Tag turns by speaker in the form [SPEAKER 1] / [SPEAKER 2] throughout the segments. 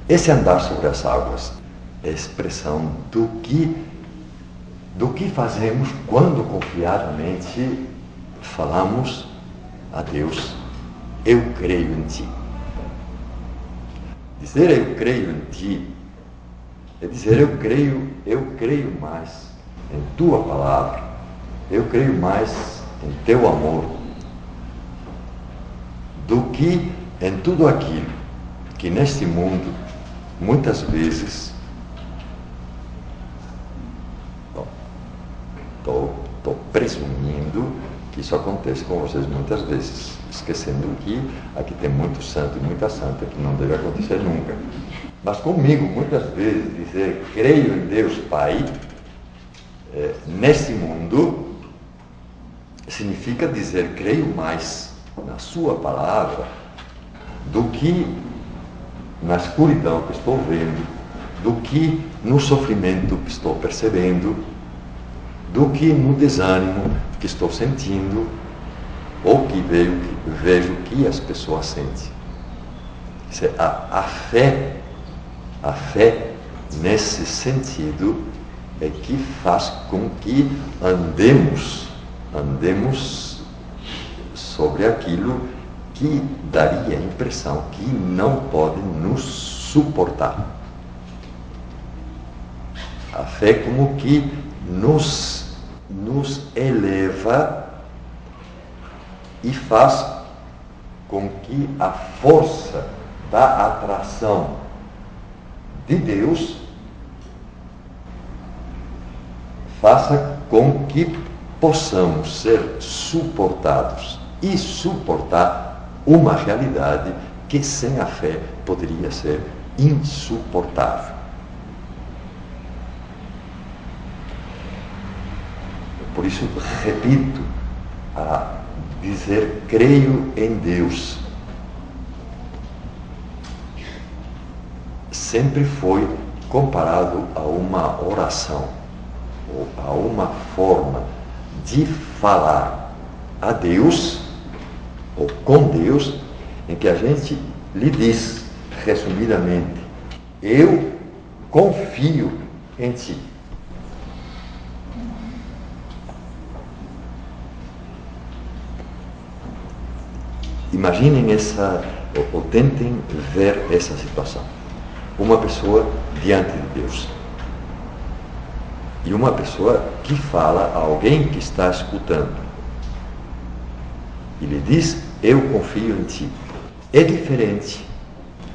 [SPEAKER 1] Esse andar sobre as águas é a expressão do que fazemos quando confiadamente falamos a Deus: eu creio em Ti. Dizer eu creio em Ti é dizer eu creio mais em Tua palavra, eu creio mais em Teu amor, do que em tudo aquilo que neste mundo muitas vezes estou presumindo que isso acontece com vocês muitas vezes, esquecendo que aqui tem muito santo e muita santa, que não deve acontecer nunca. Mas comigo, muitas vezes, dizer creio em Deus Pai, neste mundo, significa dizer creio mais na Sua palavra do que na escuridão que estou vendo, do que no sofrimento que estou percebendo, do que no desânimo que estou sentindo, ou que vejo que as pessoas sentem. A fé, nesse sentido, é que faz com que andemos sobre aquilo que daria a impressão que não pode nos suportar. A fé como que nos eleva e faz com que a força da atração de Deus faça com que possamos ser suportados e suportar uma realidade que sem a fé poderia ser insuportável. Por isso, repito, a dizer creio em Deus sempre foi comparado a uma oração, ou a uma forma de falar a Deus, ou com Deus, em que a gente lhe diz, resumidamente, eu confio em Ti. Imaginem ou tentem ver essa situação. Uma pessoa diante de Deus. E uma pessoa que fala a alguém que está escutando. E lhe diz, eu confio em Ti. É diferente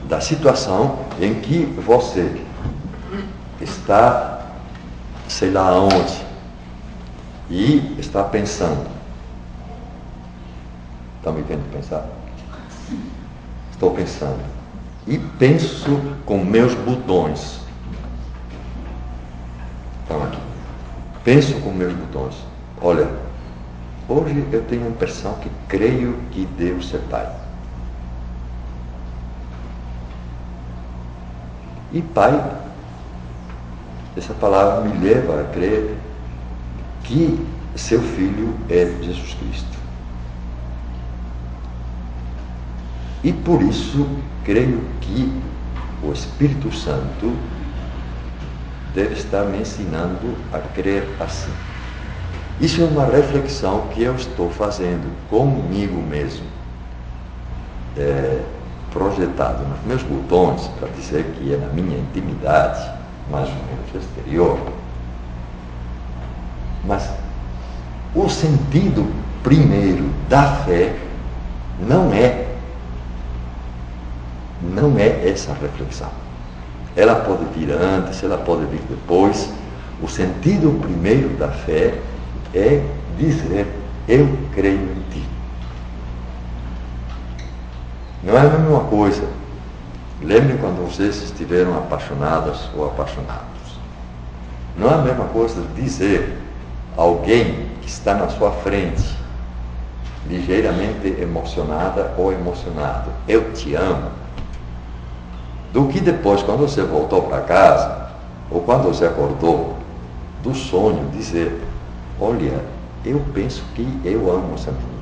[SPEAKER 1] da situação em que você está, sei lá onde, e está pensando. Estão me vendo pensar? Estou pensando. E penso com meus botões. Estão aqui. Penso com meus botões. Olha, hoje eu tenho a impressão que creio que Deus é Pai. E Pai, essa palavra me leva a crer que seu Filho é Jesus Cristo. E por isso, creio que o Espírito Santo deve estar me ensinando a crer assim. Isso é uma reflexão que eu estou fazendo comigo mesmo, projetado nos meus botões, para dizer que é na minha intimidade, mais ou menos exterior. Mas o sentido primeiro da fé não é essa reflexão. Ela pode vir antes, ela pode vir depois. O sentido primeiro da fé é dizer, eu creio em Ti. Não é a mesma coisa. Lembrem quando vocês estiveram apaixonadas ou apaixonados. Não é a mesma coisa dizer a alguém que está na sua frente, ligeiramente emocionada ou emocionado, eu te amo, do que depois, quando você voltou para casa, ou quando você acordou do sonho, dizer, olha, eu penso que eu amo essa menina.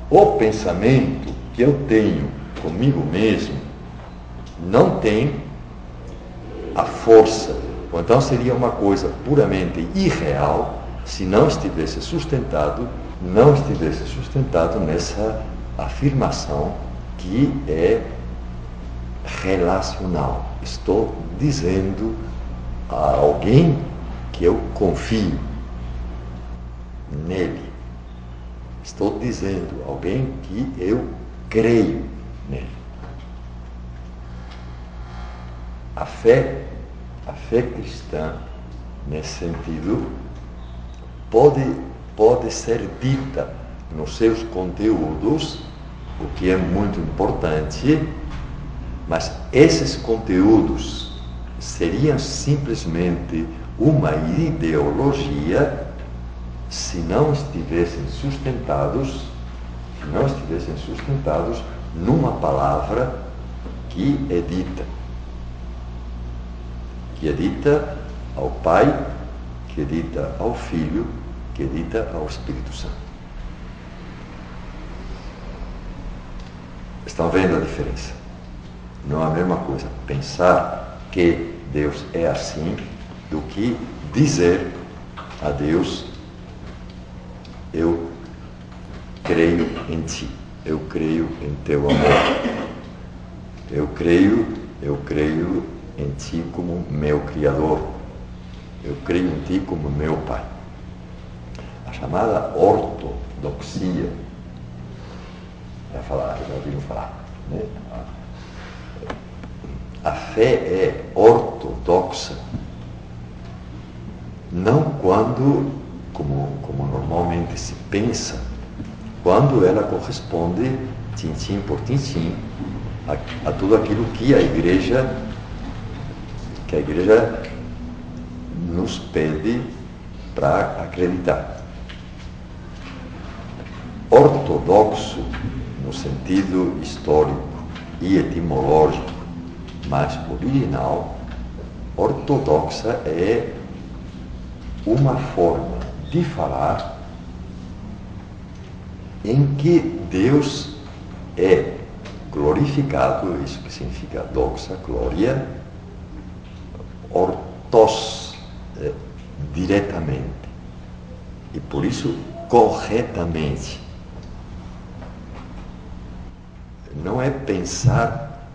[SPEAKER 1] o pensamento que eu tenho comigo mesmo não tem a força, ou então seria uma coisa puramente irreal se não estivesse sustentado nessa afirmação que é relacional. Estou dizendo a alguém que eu confio nele. Estou dizendo a alguém que eu creio nele. A fé cristã, nesse sentido, pode ser dita nos seus conteúdos, o que é muito importante, mas esses conteúdos seriam simplesmente uma ideologia se não estivessem sustentados numa palavra que é dita ao Pai, que é dita ao Filho, que é dita ao Espírito Santo. Estão vendo a diferença? Não é a mesma coisa pensar que Deus é assim do que dizer a Deus: eu creio em ti, eu creio em teu amor, eu creio em ti como meu Criador, eu creio em ti como meu Pai. A chamada ortodoxia, já ouviram falar, né? A fé é ortodoxa não quando, como normalmente se pensa, quando ela corresponde, tintim por tintim, a tudo aquilo que a igreja nos pede para acreditar. Ortodoxo, no sentido histórico e etimológico, mas original, ortodoxa é uma forma de falar em que Deus é glorificado, isso que significa doxa, glória, ortos, diretamente, e por isso corretamente. Não é pensar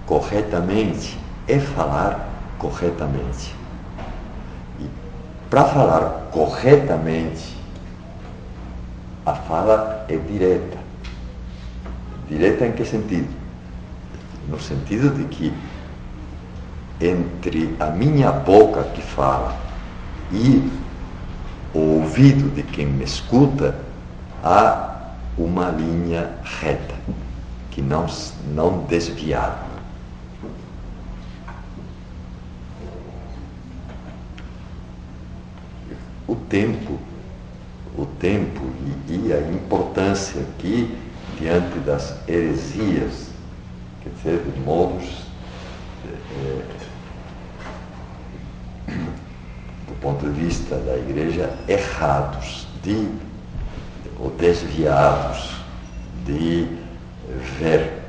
[SPEAKER 1] corretamente, é falar corretamente. E para falar corretamente, a fala é direta. Direta em que sentido? No sentido de que entre a minha boca que fala e o ouvido de quem me escuta há uma linha reta, que não desviada. O tempo e a importância que, diante das heresias, quer dizer, de modos, do ponto de vista da igreja, errados, ou desviados, de ver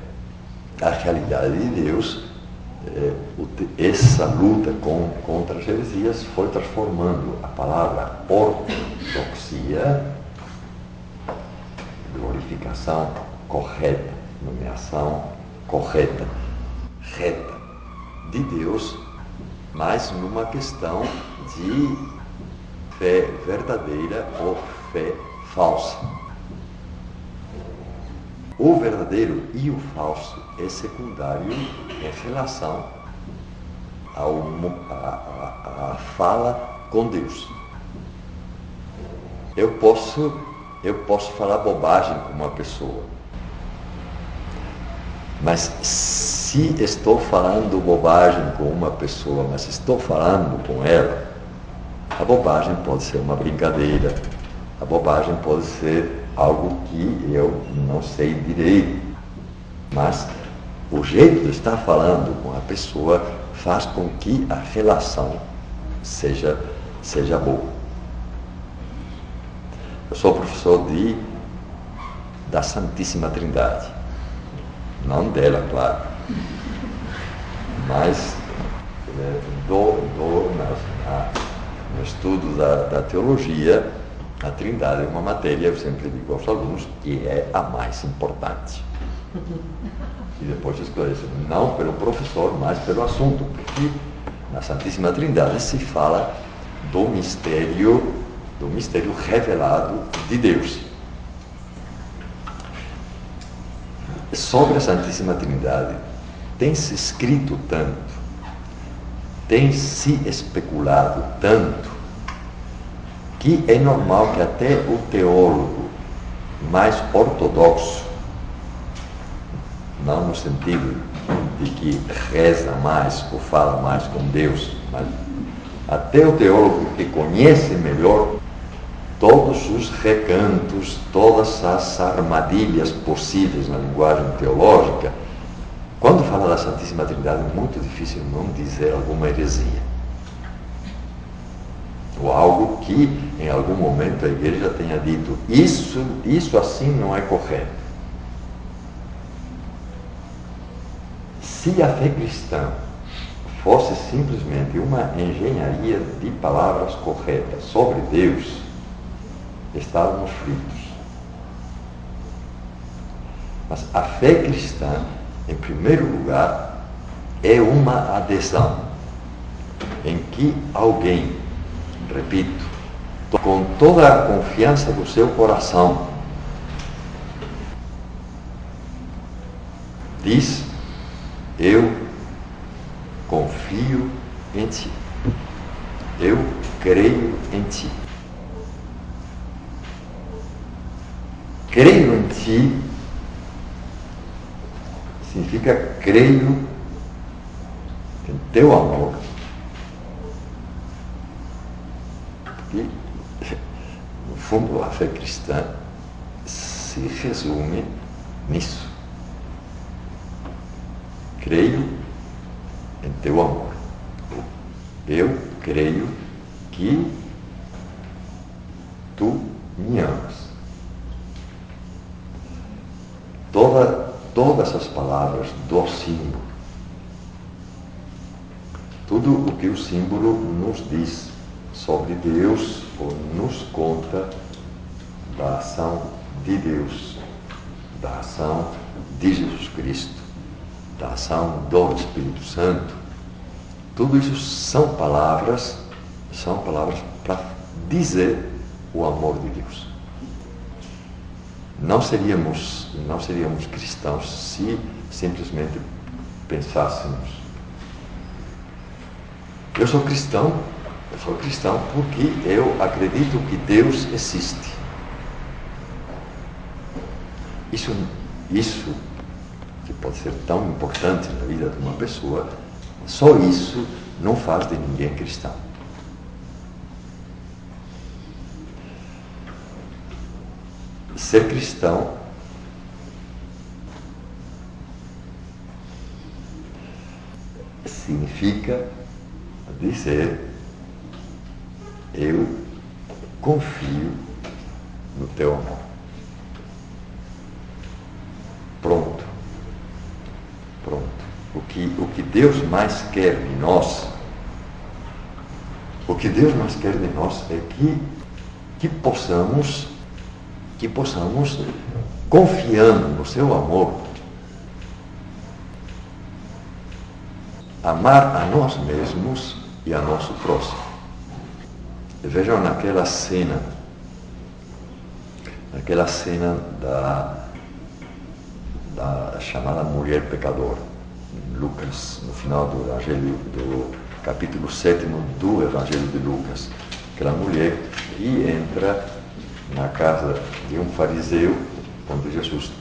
[SPEAKER 1] a realidade de Deus, essa luta contra as heresias foi transformando a palavra ortodoxia, glorificação correta, nomeação correta, reta de Deus, mas numa questão de fé verdadeira ou fé falsa. O verdadeiro e o falso é secundário em relação à fala com Deus. Eu posso falar bobagem com uma pessoa, mas se estou falando bobagem com uma pessoa, mas estou falando com ela, a bobagem pode ser uma brincadeira, a bobagem pode ser algo que eu não sei direito, mas o jeito de estar falando com a pessoa faz com que a relação seja boa. Eu sou professor de da Santíssima Trindade. Não dela, claro, mas no estudo da teologia, a Trindade é uma matéria, eu sempre digo aos alunos, que é a mais importante. E depois esclareço, não pelo professor, mas pelo assunto, porque na Santíssima Trindade se fala do mistério revelado de Deus. Sobre a Santíssima Trindade tem-se escrito tanto, tem-se especulado tanto, que é normal que até o teólogo mais ortodoxo, não no sentido de que reza mais ou fala mais com Deus, mas até o teólogo que conhece melhor todos os recantos, todas as armadilhas possíveis na linguagem teológica, quando fala da Santíssima Trindade, é muito difícil não dizer alguma heresia. Ou algo que, em algum momento, a igreja tenha dito, isso assim não é correto. Se a fé cristã fosse simplesmente uma engenharia de palavras corretas sobre Deus, estávamos fritos. Mas a fé cristã, em primeiro lugar, é uma adesão em que alguém, repito, com toda a confiança do seu coração, diz: eu confio em ti, eu creio em ti. Creio em ti significa creio em teu amor. Porque, no fundo, a fé cristã se resume nisso. Creio em teu amor. Eu creio que tu me amas. Todas as palavras do símbolo, tudo o que o símbolo nos diz sobre Deus ou nos conta da ação de Deus, da ação de Jesus Cristo, da ação do Espírito Santo, tudo isso são palavras para dizer o amor de Deus. Não seríamos cristãos se simplesmente pensássemos: eu sou cristão porque eu acredito que Deus existe. Isso que pode ser tão importante na vida de uma pessoa, só isso não faz de ninguém cristão. Ser cristão significa dizer: eu confio no teu amor. Pronto. O que Deus mais quer de nós, é que possamos, confiando no seu amor, amar a nós mesmos e a nosso próximo. Vejam naquela cena da chamada mulher pecadora, Lucas, no final do Evangelho, do capítulo 7 do Evangelho de Lucas, aquela mulher que entra na casa de um fariseu, onde Jesus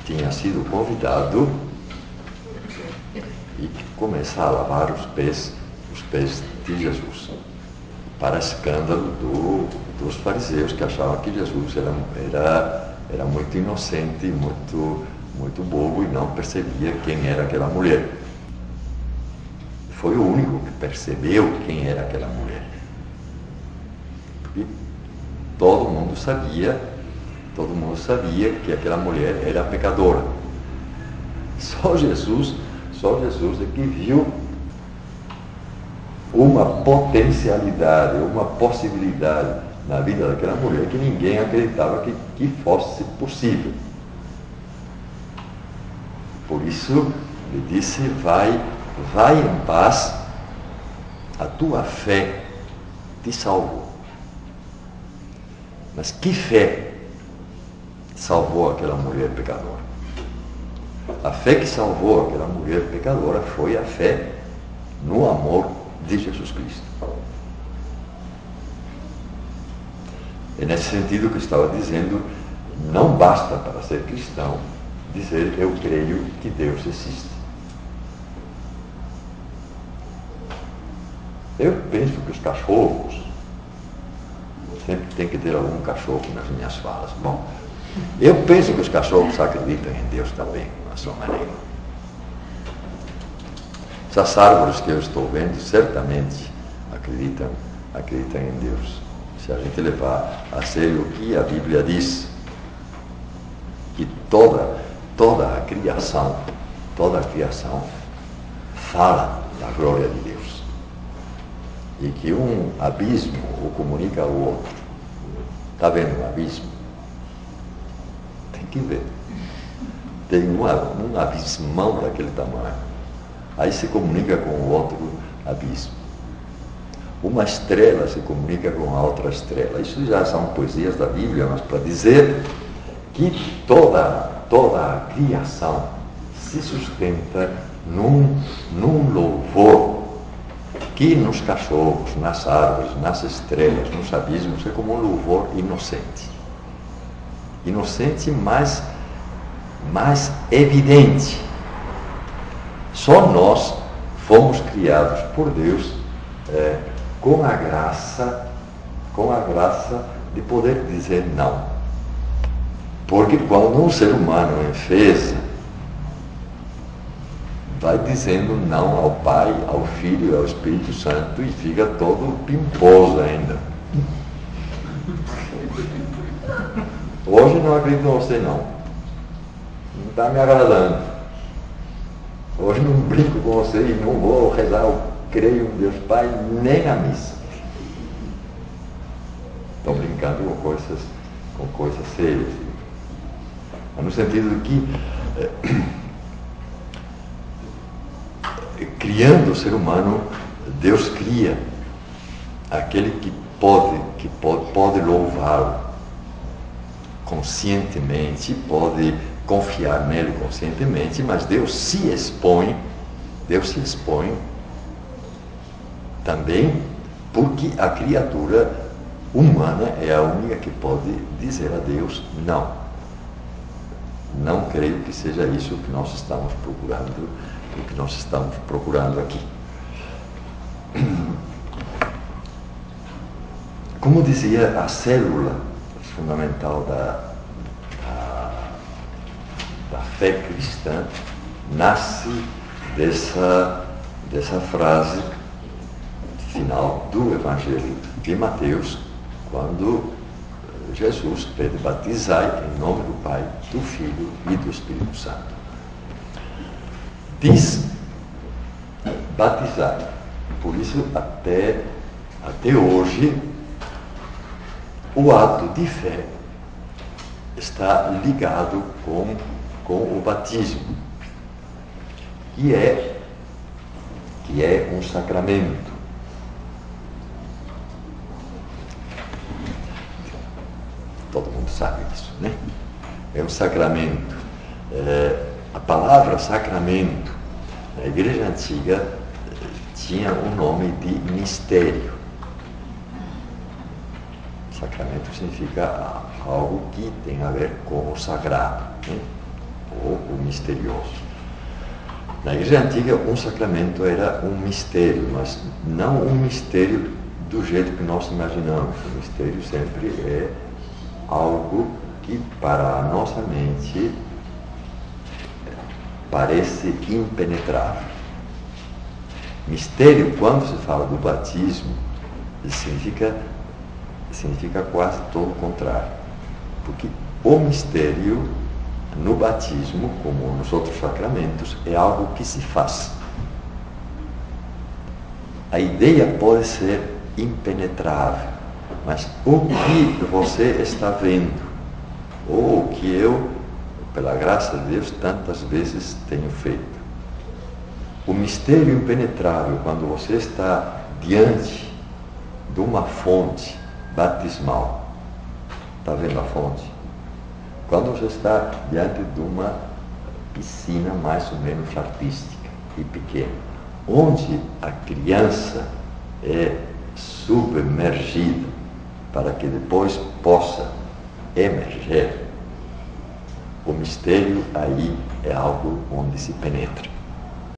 [SPEAKER 1] tinha sido convidado, e começa a lavar os pés de Jesus, para escândalo dos fariseus, que achavam que Jesus era muito inocente, muito bobo, e não percebia quem era aquela mulher. Foi o único que percebeu quem era aquela mulher. E todo mundo sabia todo mundo sabia que aquela mulher era pecadora. Só Jesus é que viu uma potencialidade, uma possibilidade na vida daquela mulher que ninguém acreditava que fosse possível. Por isso, ele disse, vai em paz, a tua fé te salvou. Mas que fé salvou aquela mulher pecadora? A fé que salvou aquela mulher pecadora foi a fé no amor de Jesus Cristo. É nesse sentido que eu estava dizendo, não basta para ser cristão dizer eu creio que Deus existe. Eu penso que os cachorros, sempre tem que ter algum cachorro nas minhas falas. Bom, eu penso que os cachorros acreditam em Deus também, na sua maneira. Essas árvores que eu estou vendo, certamente acreditam em Deus. Se a gente levar a sério o que a Bíblia diz, que toda a criação fala da glória de Deus. E que um abismo o comunica ao outro. Está vendo um abismo? Tem que ver. Tem um abismão daquele tamanho. Aí se comunica com o outro abismo. Uma estrela se comunica com a outra estrela. Isso já são poesias da Bíblia, mas para dizer que toda a criação se sustenta num louvor que nos cachorros, nas árvores, nas estrelas, nos abismos, é como um louvor inocente. Inocente, mas evidente. Só nós fomos criados por Deus com a graça de poder dizer não. Porque quando um ser humano enfesa, vai dizendo não ao Pai, ao Filho e ao Espírito Santo e fica todo pimposo ainda. Hoje não acredito em você não. Não está me agradando. Hoje não brinco com você e não vou rezar, eu creio em Deus Pai, nem na missa. Estão brincando com coisas sérias. Mas no sentido de que criando o ser humano, Deus cria aquele que pode louvá-lo conscientemente, pode confiar nele conscientemente, mas Deus se expõe também porque a criatura humana é a única que pode dizer a Deus não. Não creio que seja isso que nós estamos procurando, aqui. Como dizia, a célula fundamental da fé cristã nasce dessa frase final do Evangelho de Mateus, quando Jesus pede batizai em nome do Pai, do Filho e do Espírito Santo. Diz batizar. Por isso, até hoje, o ato de fé está ligado com o batismo, que é um sacramento. Todo mundo sabe disso, né? É um sacramento. A palavra sacramento, na Igreja Antiga, tinha o nome de mistério. Sacramento significa algo que tem a ver com o sagrado, né? Ou o misterioso. Na Igreja Antiga, um sacramento era um mistério, mas não um mistério do jeito que nós imaginamos. O mistério sempre é algo que para a nossa mente parece impenetrável. Mistério, quando se fala do batismo, significa quase todo o contrário. Porque O mistério no batismo, como nos outros sacramentos, é algo que se faz. A ideia pode ser impenetrável, mas o que você está vendo, ou o que eu, pela graça de Deus, tantas vezes tenho feito. O mistério impenetrável, quando você está diante de uma fonte batismal, está vendo a fonte? Quando você está diante de uma piscina mais ou menos artística e pequena, onde a criança é submergida para que depois possa emerger, o mistério aí é algo onde se penetra.